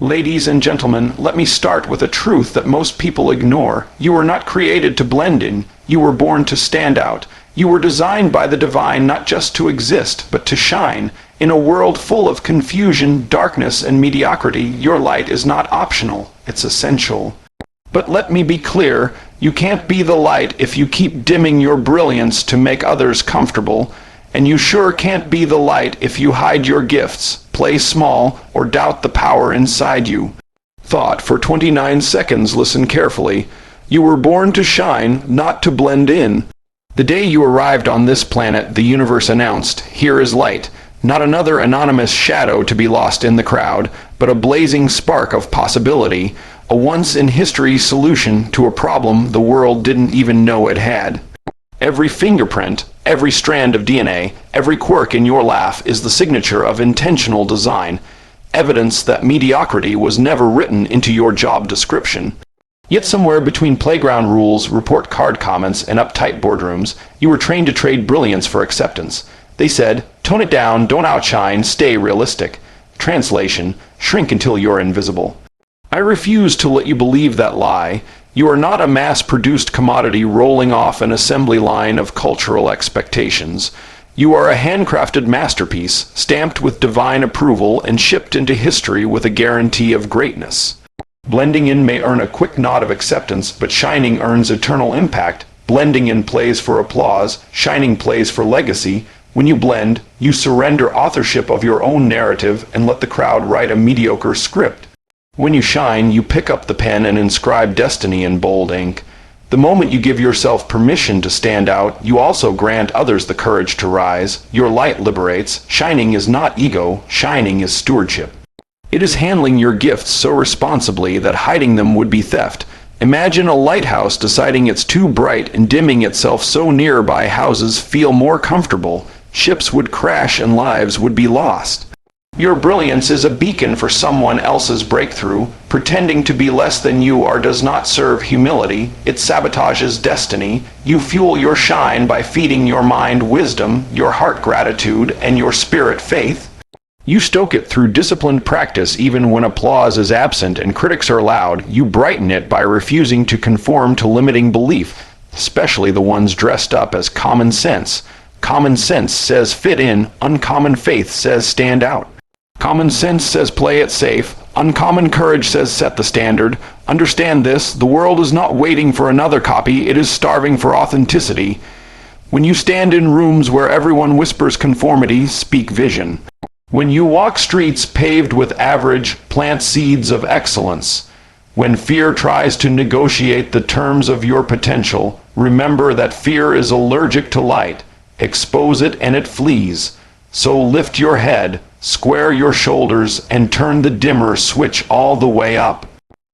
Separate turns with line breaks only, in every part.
Ladies and gentlemen, let me start with a truth that most people ignore. You were not created to blend in. You were born to stand out. You were designed by the divine not just to exist, but to shine. In a world full of confusion, darkness, and mediocrity, your light is not optional. It's essential. But let me be clear, you can't be the light if you keep dimming your brilliance to make others comfortable. And you sure can't be the light if you hide your gifts, play small, or doubt the power inside you. Thought for 29 seconds, listen carefully. You were born to shine, not to blend in. The day you arrived on this planet, the universe announced, "Here is light." Not another anonymous shadow to be lost in the crowd, but a blazing spark of possibility, a once-in-history solution to a problem the world didn't even know it had. Every fingerprint, every strand of DNA, every quirk in your laugh is the signature of intentional design, evidence that mediocrity was never written into your job description. Yet somewhere between playground rules, report card comments, and uptight boardrooms, you were trained to trade brilliance for acceptance. They said, tone it down, don't outshine, stay realistic. Translation, shrink until you're invisible. I refuse to let you believe that lie. You are not a mass-produced commodity rolling off an assembly line of cultural expectations. You are a handcrafted masterpiece, stamped with divine approval and shipped into history with a guarantee of greatness. Blending in may earn a quick nod of acceptance, but shining earns eternal impact. Blending in plays for applause, shining plays for legacy. When you blend, you surrender authorship of your own narrative and let the crowd write a mediocre script. When you shine, you pick up the pen and inscribe destiny in bold ink. The moment you give yourself permission to stand out, you also grant others the courage to rise. Your light liberates. Shining is not ego, shining is stewardship. It is handling your gifts so responsibly that hiding them would be theft. Imagine a lighthouse deciding it's too bright and dimming itself so nearby houses feel more comfortable. Ships would crash and lives would be lost. Your brilliance is a beacon for someone else's breakthrough. Pretending to be less than you are does not serve humility. It sabotages destiny. You fuel your shine by feeding your mind wisdom, your heart gratitude, and your spirit faith. You stoke it through disciplined practice even when applause is absent and critics are loud. You brighten it by refusing to conform to limiting belief, especially the ones dressed up as common sense. Common sense says fit in, uncommon faith says stand out. Common sense says play it safe. Uncommon courage says set the standard. Understand this, the world is not waiting for another copy, it is starving for authenticity. When you stand in rooms where everyone whispers conformity, speak vision. When you walk streets paved with average, plant seeds of excellence. When fear tries to negotiate the terms of your potential, remember that fear is allergic to light. Expose it and it flees. So lift your head, square your shoulders, and turn the dimmer switch all the way up.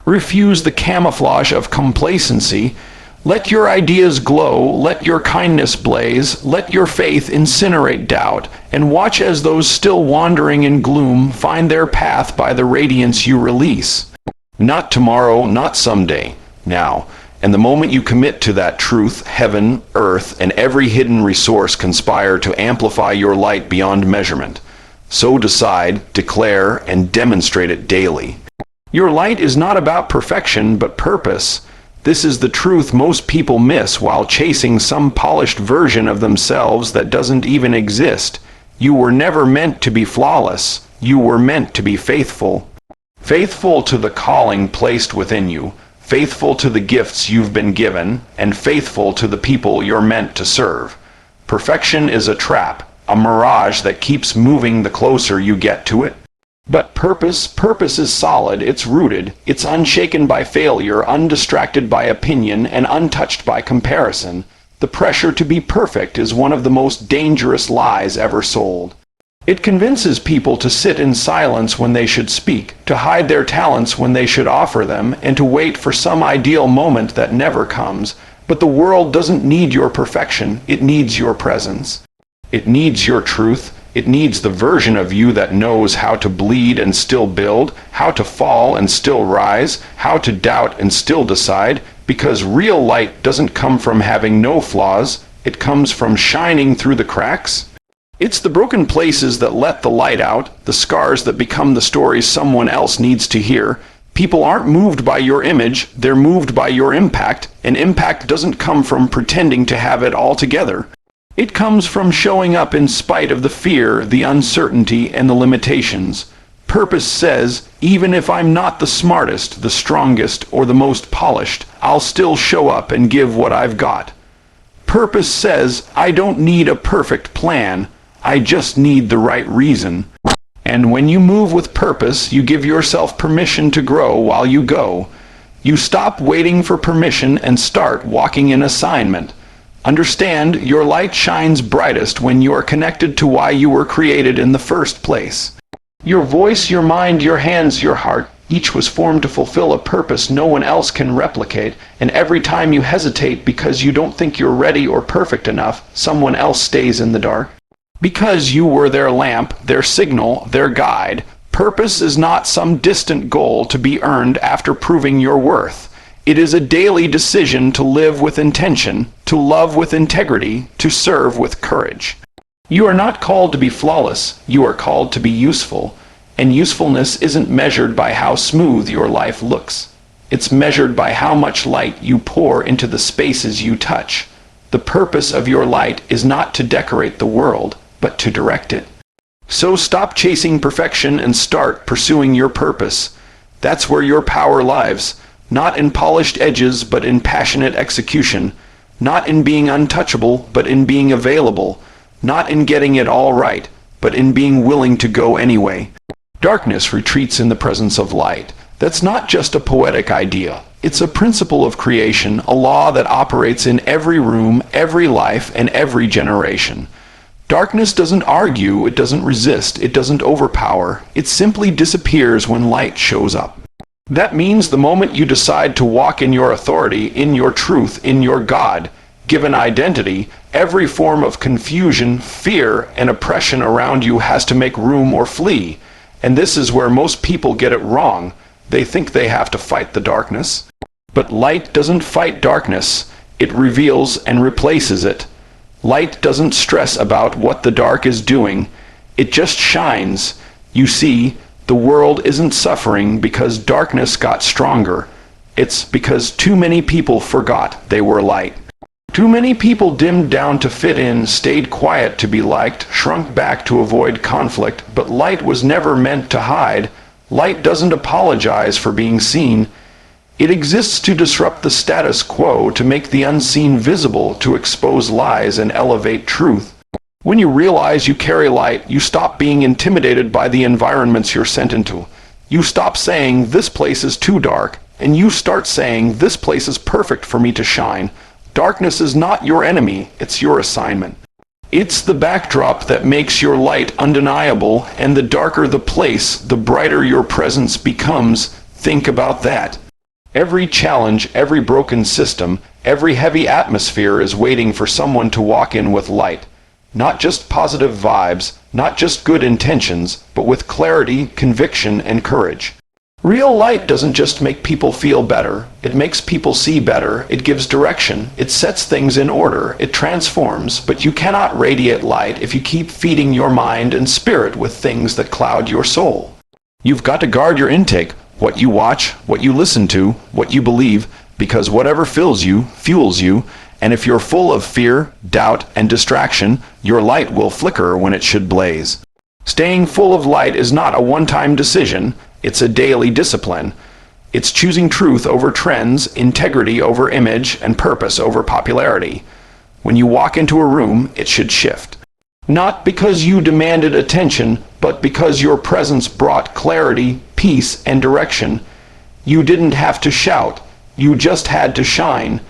Refuse the camouflage of complacency. Let your ideas glow, let your kindness blaze, let your faith incinerate doubt, and watch as those still wandering in gloom find their path by the radiance you release. Not tomorrow, not someday, now. And the moment you commit to that truth, heaven, earth, and every hidden resource conspire to amplify your light beyond measurement. So decide, declare, and demonstrate it daily. Your light is not about perfection, but purpose. This is the truth most people miss while chasing some polished version of themselves that doesn't even exist. You were never meant to be flawless. You were meant to be faithful. Faithful to the calling placed within you. Faithful to the gifts you've been given, and faithful to the people you're meant to serve. Perfection is a trap, a mirage that keeps moving the closer you get to it. But purpose is solid, it's rooted, it's unshaken by failure, undistracted by opinion, and untouched by comparison. The pressure to be perfect is one of the most dangerous lies ever sold. It convinces people to sit in silence when they should speak, to hide their talents when they should offer them, and to wait for some ideal moment that never comes. But the world doesn't need your perfection, it needs your presence. It needs your truth. It needs the version of you that knows how to bleed and still build, how to fall and still rise, how to doubt and still decide, because real light doesn't come from having no flaws, it comes from shining through the cracks. It's the broken places that let the light out, the scars that become the stories someone else needs to hear. People aren't moved by your image, they're moved by your impact, and impact doesn't come from pretending to have it all together. It comes from showing up in spite of the fear, the uncertainty, and the limitations. Purpose says, even if I'm not the smartest, the strongest, or the most polished, I'll still show up and give what I've got. Purpose says, I don't need a perfect plan, I just need the right reason. And when you move with purpose, you give yourself permission to grow while you go. You stop waiting for permission and start walking in assignment. Understand, your light shines brightest when you are connected to why you were created in the first place. Your voice, your mind, your hands, your heart, each was formed to fulfill a purpose no one else can replicate, and every time you hesitate because you don't think you're ready or perfect enough, someone else stays in the dark. Because you were their lamp, their signal, their guide. Purpose is not some distant goal to be earned after proving your worth. It is a daily decision to live with intention, to love with integrity, to serve with courage. You are not called to be flawless, you are called to be useful. And usefulness isn't measured by how smooth your life looks. It's measured by how much light you pour into the spaces you touch. The purpose of your light is not to decorate the world, but to direct it. So stop chasing perfection and start pursuing your purpose. That's where your power lies, not in polished edges, but in passionate execution, not in being untouchable, but in being available, not in getting it all right, but in being willing to go anyway. Darkness retreats in the presence of light. That's not just a poetic idea. It's a principle of creation, a law that operates in every room, every life, and every generation. Darkness doesn't argue, it doesn't resist, it doesn't overpower. It simply disappears when light shows up. That means the moment you decide to walk in your authority, in your truth, in your God-given identity, every form of confusion, fear, and oppression around you has to make room or flee. And this is where most people get it wrong. They think they have to fight the darkness. But light doesn't fight darkness. It reveals and replaces it. Light doesn't stress about what the dark is doing. It just shines. You see, the world isn't suffering because darkness got stronger. It's because too many people forgot they were light. Too many people dimmed down to fit in, stayed quiet to be liked, shrunk back to avoid conflict, but light was never meant to hide. Light doesn't apologize for being seen. It exists to disrupt the status quo, to make the unseen visible, to expose lies and elevate truth. When you realize you carry light, you stop being intimidated by the environments you're sent into. You stop saying, this place is too dark, and you start saying, this place is perfect for me to shine. Darkness is not your enemy, it's your assignment. It's the backdrop that makes your light undeniable, and the darker the place, the brighter your presence becomes. Think about that. Every challenge, every broken system, every heavy atmosphere is waiting for someone to walk in with light. Not just positive vibes, not just good intentions, but with clarity, conviction, and courage. Real light doesn't just make people feel better, it makes people see better, it gives direction, it sets things in order, it transforms, but you cannot radiate light if you keep feeding your mind and spirit with things that cloud your soul. You've got to guard your intake, what you watch, what you listen to, what you believe, because whatever fills you, fuels you, and if you're full of fear, doubt, and distraction, your light will flicker when it should blaze. Staying full of light is not a one-time decision, it's a daily discipline. It's choosing truth over trends, integrity over image, and purpose over popularity. When you walk into a room, it should shift. Not because you demanded attention, but because your presence brought clarity, peace, and direction. You didn't have to shout, you just had to shine.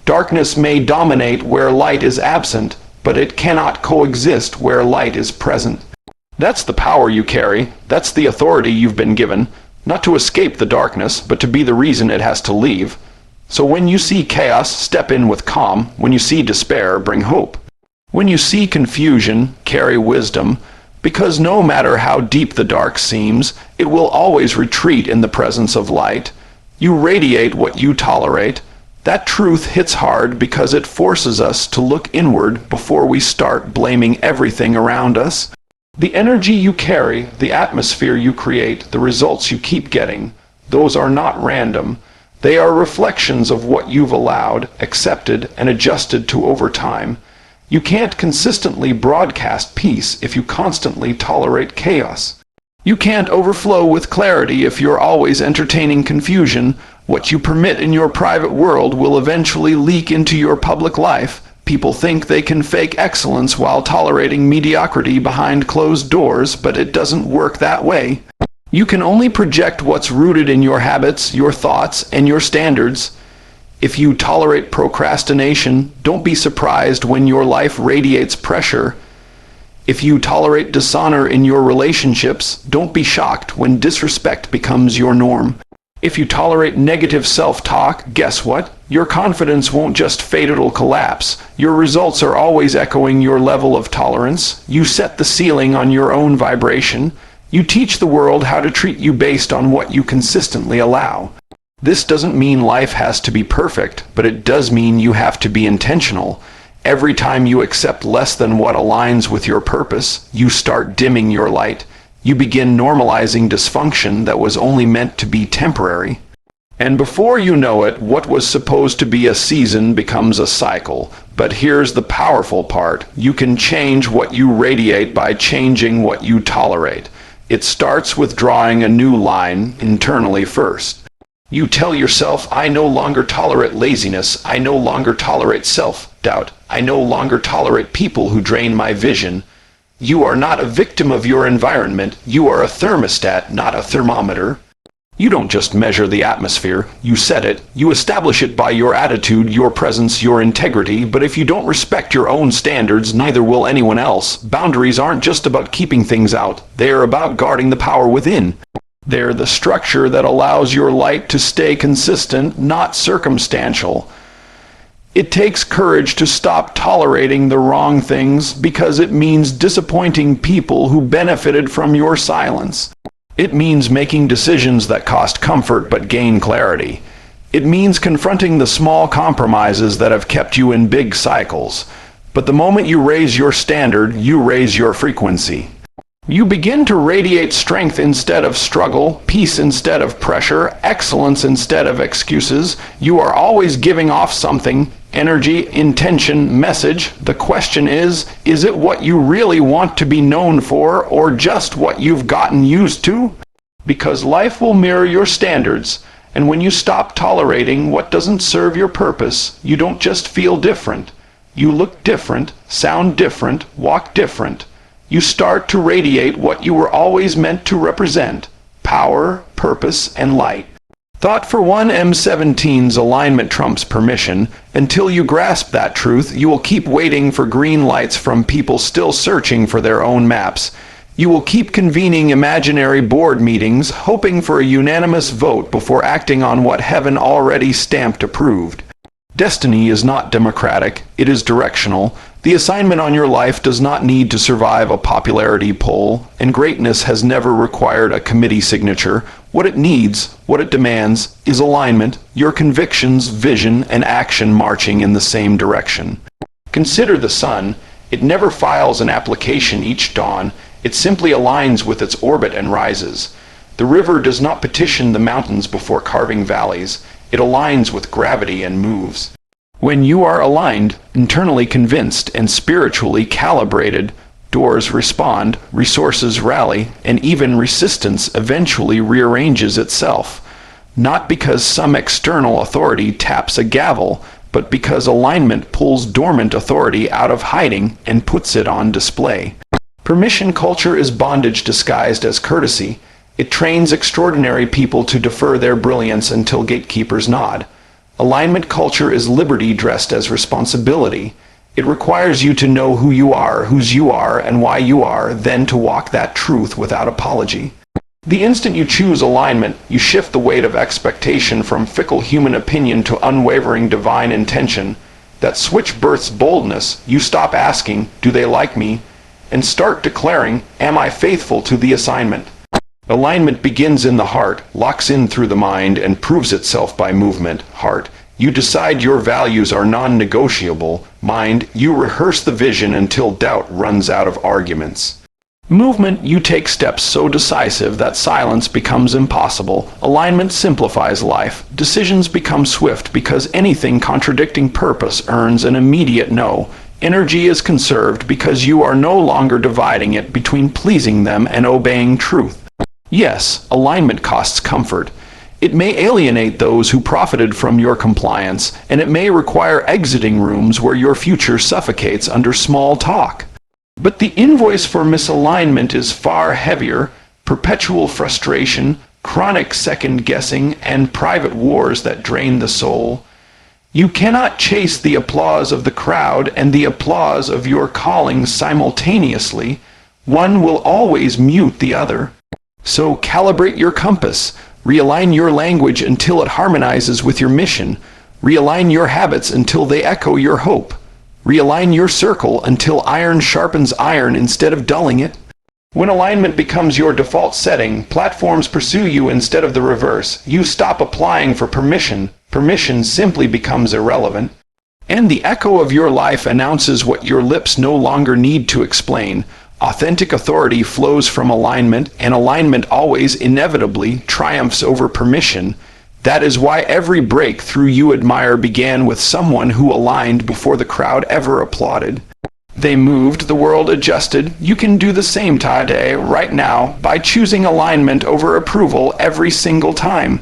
Darkness may dominate where light is absent, but it cannot coexist where light is present. That's the power you carry, that's the authority you've been given, not to escape the darkness, but to be the reason it has to leave. So when you see chaos, step in with calm. When you see despair, bring hope. When you see confusion, carry wisdom, because no matter how deep the dark seems, it will always retreat in the presence of light. You radiate what you tolerate. That truth hits hard because it forces us to look inward before we start blaming everything around us. The energy you carry, the atmosphere you create, the results you keep getting, those are not random. They are reflections of what you've allowed, accepted, and adjusted to over time. You can't consistently broadcast peace if you constantly tolerate chaos. You can't overflow with clarity if you're always entertaining confusion. What you permit in your private world will eventually leak into your public life. People think they can fake excellence while tolerating mediocrity behind closed doors, but it doesn't work that way. You can only project what's rooted in your habits, your thoughts, and your standards. If you tolerate procrastination, don't be surprised when your life radiates pressure. If you tolerate dishonor in your relationships, don't be shocked when disrespect becomes your norm. If you tolerate negative self-talk, guess what? Your confidence won't just fade, it'll collapse. Your results are always echoing your level of tolerance. You set the ceiling on your own vibration. You teach the world how to treat you based on what you consistently allow. This doesn't mean life has to be perfect, but it does mean you have to be intentional. Every time you accept less than what aligns with your purpose, you start dimming your light. You begin normalizing dysfunction that was only meant to be temporary. And before you know it, what was supposed to be a season becomes a cycle. But here's the powerful part. You can change what you radiate by changing what you tolerate. It starts with drawing a new line internally first. You tell yourself, I no longer tolerate laziness. I no longer tolerate self-doubt. I no longer tolerate people who drain my vision. You are not a victim of your environment. You are a thermostat, not a thermometer. You don't just measure the atmosphere. You set it. You establish it by your attitude, your presence, your integrity. But if you don't respect your own standards, neither will anyone else. Boundaries aren't just about keeping things out. They are about guarding the power within. They're the structure that allows your light to stay consistent, not circumstantial. It takes courage to stop tolerating the wrong things because it means disappointing people who benefited from your silence. It means making decisions that cost comfort but gain clarity. It means confronting the small compromises that have kept you in big cycles. But the moment you raise your standard, you raise your frequency. You begin to radiate strength instead of struggle, peace instead of pressure, excellence instead of excuses. You are always giving off something: energy, intention, message. The question is it what you really want to be known for, or just what you've gotten used to? Because life will mirror your standards, and when you stop tolerating what doesn't serve your purpose, you don't just feel different. You look different, sound different, walk different. You start to radiate what you were always meant to represent: power, purpose, and light. Thought for 1M17's alignment trumps permission. Until you grasp that truth, you will keep waiting for green lights from people still searching for their own maps. You will keep convening imaginary board meetings, hoping for a unanimous vote before acting on what heaven already stamped approved. Destiny is not democratic, it is directional. The assignment on your life does not need to survive a popularity poll, and greatness has never required a committee signature. What it needs, what it demands, is alignment, your convictions, vision, and action marching in the same direction. Consider the sun. It never files an application each dawn. It simply aligns with its orbit and rises. The river does not petition the mountains before carving valleys. It aligns with gravity and moves. When you are aligned, internally convinced, and spiritually calibrated, doors respond, resources rally, and even resistance eventually rearranges itself. Not because some external authority taps a gavel, but because alignment pulls dormant authority out of hiding and puts it on display. Permission culture is bondage disguised as courtesy. It trains extraordinary people to defer their brilliance until gatekeepers nod. Alignment culture is liberty dressed as responsibility. It requires you to know who you are, whose you are, and why you are, then to walk that truth without apology. The instant you choose alignment, you shift the weight of expectation from fickle human opinion to unwavering divine intention. That switch births boldness. You stop asking, do they like me? And start declaring, am I faithful to the assignment? Alignment begins in the heart, locks in through the mind, and proves itself by movement. Heart, You decide your values are non-negotiable. Mind, you rehearse the vision until doubt runs out of arguments. Movement, you take steps so decisive that silence becomes impossible. Alignment simplifies life. Decisions become swift because anything contradicting purpose earns an immediate no. Energy is conserved because you are no longer dividing it between pleasing them and obeying truth. Yes, alignment costs comfort. It may alienate those who profited from your compliance, and it may require exiting rooms where your future suffocates under small talk. But the invoice for misalignment is far heavier: perpetual frustration, chronic second-guessing, and private wars that drain the soul. You cannot chase the applause of the crowd and the applause of your calling simultaneously. One will always mute the other. So calibrate your compass. Realign your language until it harmonizes with your mission. Realign your habits until they echo your hope. Realign your circle until iron sharpens iron instead of dulling it. When alignment becomes your default setting, platforms pursue you instead of the reverse. You stop applying for permission. Permission simply becomes irrelevant. And the echo of your life announces what your lips no longer need to explain. Authentic authority flows from alignment, and alignment always inevitably triumphs over permission. That is why every breakthrough you admire began with someone who aligned before the crowd ever applauded. They moved, the world adjusted. You can do the same today, right now, by choosing alignment over approval every single time.